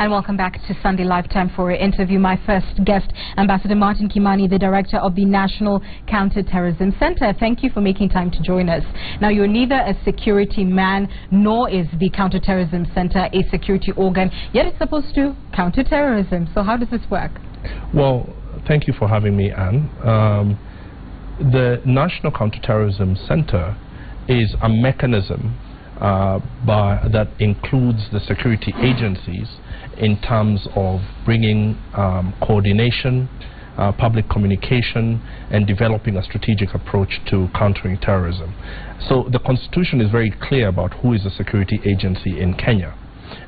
And welcome back to Sunday Lifetime for an interview. My first guest, Ambassador Martin Kimani, the Director of the National Counterterrorism Center. Thank you for making time to join us. Now, you're neither a security man nor is the Counterterrorism Center a security organ, yet it's supposed to counter terrorism. So how does this work? Well, thank you for having me, Anne. The National Counterterrorism Center is a mechanism that includes the security agencies in terms of bringing coordination, public communication, and developing a strategic approach to countering terrorism. So the Constitution is very clear about who is a security agency in Kenya.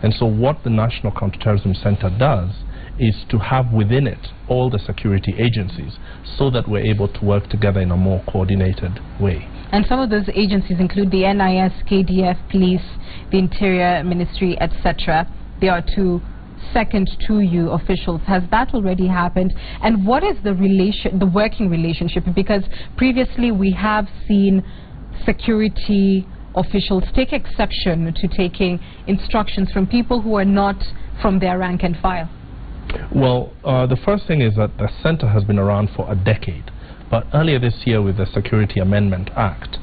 And so what the National Counterterrorism Center does is to have within it all the security agencies so that we're able to work together in a more coordinated way. And some of those agencies include the NIS, KDF, Police, the Interior Ministry, etc. They are two second to you officials. Has that already happened? And what is the working relationship? Because previously we have seen security officials take exception to taking instructions from people who are not from their rank and file. Well, the first thing is that the center has been around for a decade. But earlier this year, with the Security Amendment Act,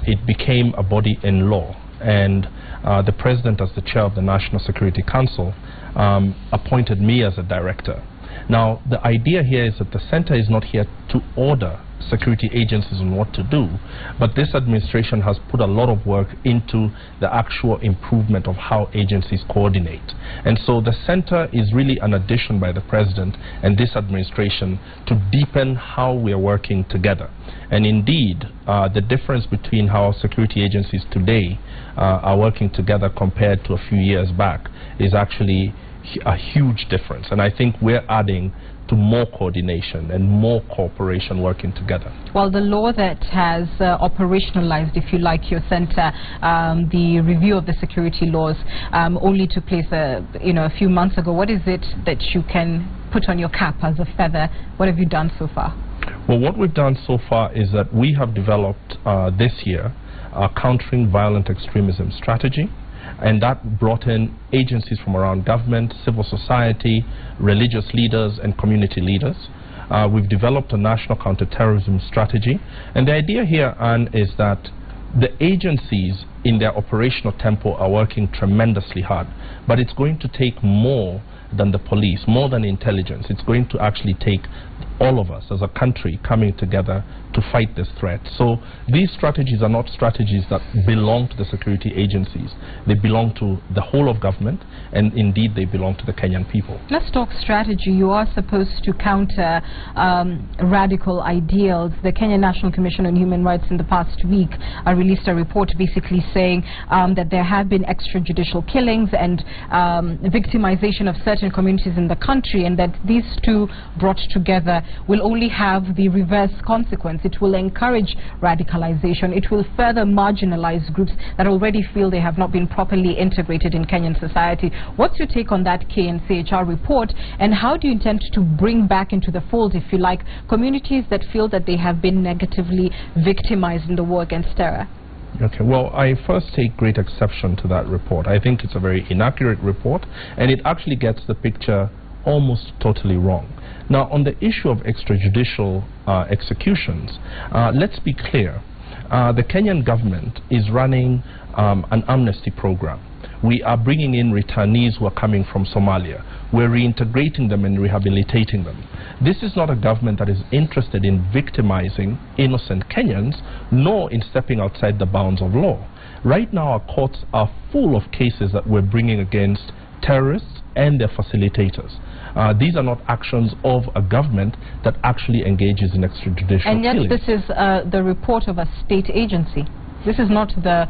it became a body in law. And the President, as the chair of the National Security Council, appointed me as a director. Now, the idea here is that the center is not here to order security agencies on what to do, but this administration has put a lot of work into the actual improvement of how agencies coordinate. And so the center is really an addition by the President and this administration to deepen how we are working together. And indeed, the difference between how security agencies today are working together compared to a few years back is actually a huge difference. And I think we're adding to more coordination and more cooperation working together. Well, the law that has operationalized, if you like, your center, the review of the security laws, only took place a few months ago. What is it that you can put on your cap as a feather? What have you done so far? Well, what we've done so far is that we have developed this year a countering violent extremism strategy. And that brought in agencies from around government, civil society, religious leaders, and community leaders. We've developed a national counterterrorism strategy. And the idea here, Anne, is that the agencies in their operational tempo are working tremendously hard. But it's going to take more than the police, more than intelligence. It's going to actually take all of us as a country coming together to fight this threat. So these strategies are not strategies that belong to the security agencies. They belong to the whole of government, and indeed they belong to the Kenyan people. Let's talk strategy. You are supposed to counter radical ideals. The Kenya National Commission on Human Rights in the past week released a report basically saying that there have been extrajudicial killings and victimization of certain communities in the country, and that these two brought together will only have the reverse consequence. It will encourage radicalization. It will further marginalize groups that already feel they have not been properly integrated in Kenyan society. What's your take on that KNCHR report, and how do you intend to bring back into the fold, if you like, communities that feel that they have been negatively victimized in the war against terror? Okay, well, I first take great exception to that report. I think it's a very inaccurate report, and it actually gets the picture almost totally wrong. Now, on the issue of extrajudicial executions, let's be clear. The Kenyan government is running an amnesty program. We are bringing in returnees who are coming from Somalia. We're reintegrating them and rehabilitating them. This is not a government that is interested in victimizing innocent Kenyans, nor in stepping outside the bounds of law. Right now, our courts are full of cases that we're bringing against terrorists and their facilitators. These are not actions of a government that actually engages in extrajudicial and yet killings. This is the report of a state agency. This is not the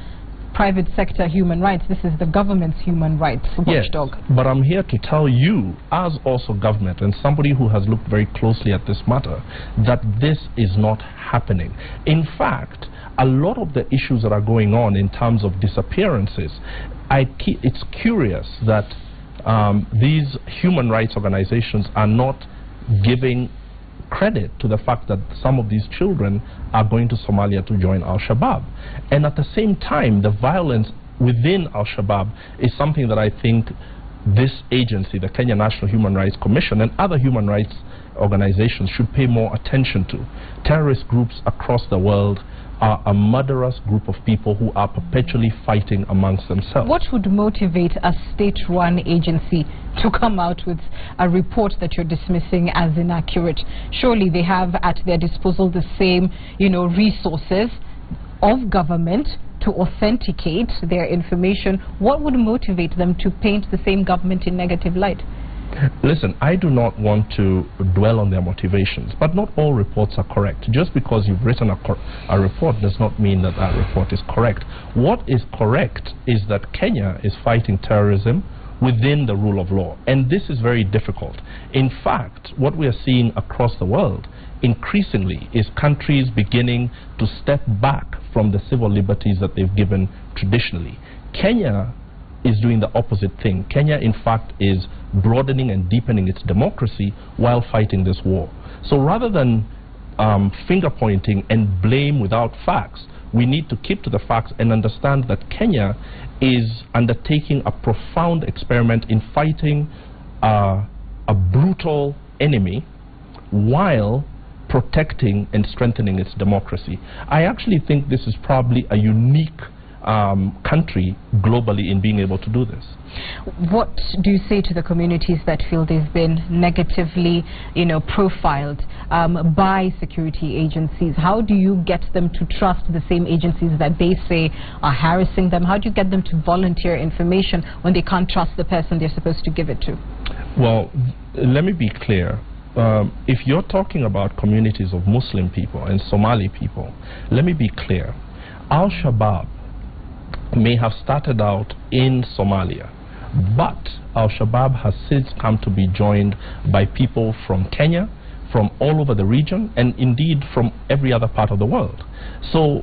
private sector human rights. This is the government's human rights watchdog. Yes, but I'm here to tell you, as also government and somebody who has looked very closely at this matter, that this is not happening. In fact, a lot of the issues that are going on in terms of disappearances, it's curious that these human rights organizations are not giving credit to the fact that some of these children are going to Somalia to join Al-Shabaab. And at the same time, the violence within Al-Shabaab is something that I think this agency, the Kenya National Human Rights Commission, and other human rights organizations should pay more attention to. Terrorist groups across the world are a murderous group of people who are perpetually fighting amongst themselves. What would motivate a state-run agency to come out with a report that you're dismissing as inaccurate? Surely they have at their disposal the same, resources of government to authenticate their information. What would motivate them to paint the same government in negative light? Listen, I do not want to dwell on their motivations, but not all reports are correct. Just because you've written a report does not mean that that report is correct. What is correct is that Kenya is fighting terrorism within the rule of law, and this is very difficult. In fact, what we are seeing across the world increasingly is countries beginning to step back from the civil liberties that they've given traditionally. Kenya is doing the opposite thing. Kenya, in fact, is broadening and deepening its democracy while fighting this war. So rather than finger pointing and blame without facts, we need to keep to the facts and understand that Kenya is undertaking a profound experiment in fighting a brutal enemy while protecting and strengthening its democracy. I actually think this is probably a unique country globally in being able to do this. What do you say to the communities that feel they've been negatively, profiled by security agencies? How do you get them to trust the same agencies that they say are harassing them? How do you get them to volunteer information when they can't trust the person they're supposed to give it to? Well, let me be clear. If you're talking about communities of Muslim people and Somali people, let me be clear. Al-Shabaab may have started out in Somalia, but Al-Shabaab has since come to be joined by people from Kenya, from all over the region, and indeed from every other part of the world. So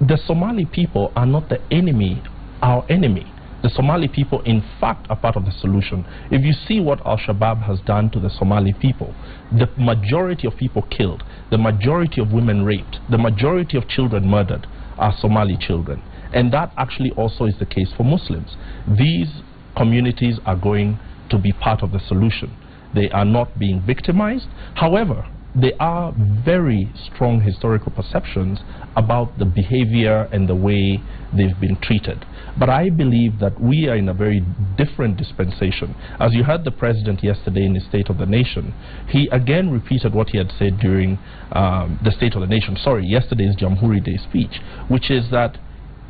the Somali people are not the enemy, our enemy. The Somali people, in fact, are part of the solution. If you see what Al-Shabaab has done to the Somali people, the majority of people killed, the majority of women raped, the majority of children murdered are Somali children. And that actually also is the case for Muslims. These communities are going to be part of the solution. They are not being victimized. However, there are very strong historical perceptions about the behavior and the way they've been treated. But I believe that we are in a very different dispensation. As you heard the president yesterday in his State of the Nation, he again repeated what he had said during the State of the Nation, yesterday's Jamhuri Day speech, which is that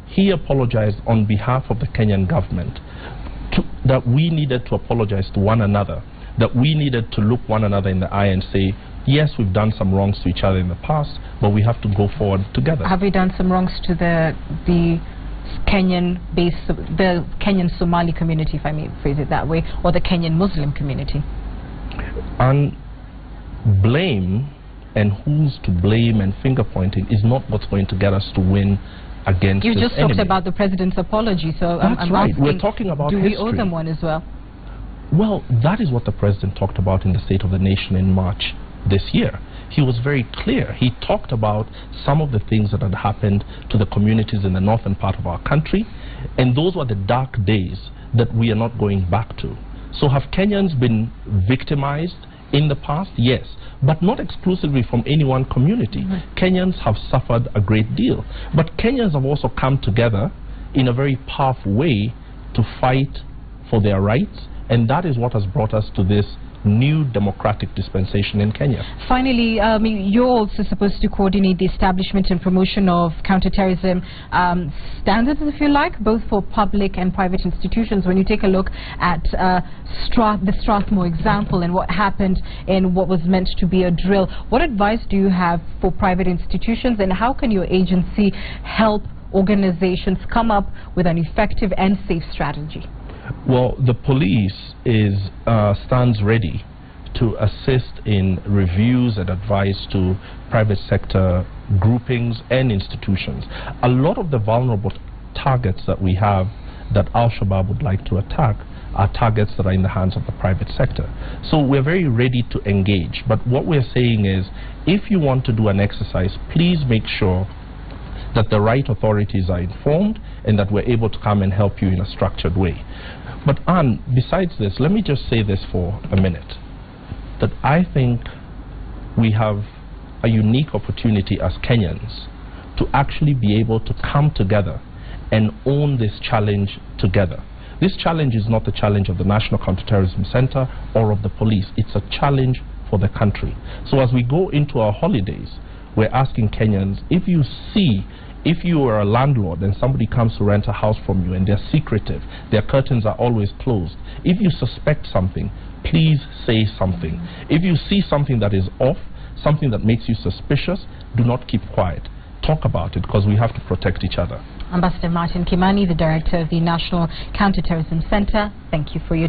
he apologized on behalf of the Kenyan government that we needed to apologize to one another, that we needed to look one another in the eye and say, yes, we've done some wrongs to each other in the past, but we have to go forward together. Have we done some wrongs to the Kenyan Somali community, if I may phrase it that way, or the Kenyan Muslim community? And blame and who's to blame and finger pointing is not what's going to get us to win against You this just enemy. talked about the president's apology, so I'm right. Asking, we're talking about do history. we owe them one as well? Well, that is what the president talked about in the State of the Nation in March this year. He was very clear. He talked about some of the things that had happened to the communities in the northern part of our country, and those were the dark days that we are not going back to. So have Kenyans been victimized in the past? Yes, but not exclusively from any one community. Kenyans have suffered a great deal, but Kenyans have also come together in a very powerful way to fight for their rights, and that is what has brought us to this new democratic dispensation in Kenya. Finally, you're also supposed to coordinate the establishment and promotion of counterterrorism standards, if you like, both for public and private institutions. When you take a look at the Strathmore example and what happened in what was meant to be a drill, what advice do you have for private institutions, and how can your agency help organizations come up with an effective and safe strategy? Well, the police stands ready to assist in reviews and advice to private sector groupings and institutions. A lot of the vulnerable targets that we have that Al-Shabaab would like to attack are targets that are in the hands of the private sector. So we're very ready to engage. But what we're saying is, if you want to do an exercise, please make sure that the right authorities are informed, and that we're able to come and help you in a structured way. But Anne, besides this, let me just say this for a minute, that I think we have a unique opportunity as Kenyans to actually be able to come together and own this challenge together. This challenge is not the challenge of the National Counterterrorism Center or of the police. It's a challenge for the country. So as we go into our holidays, we're asking Kenyans, if you are a landlord and somebody comes to rent a house from you and they're secretive, their curtains are always closed, if you suspect something, please say something. If you see something that is off, something that makes you suspicious, do not keep quiet. Talk about it, because we have to protect each other. Ambassador Martin Kimani, the Director of the National Counterterrorism Center, thank you for your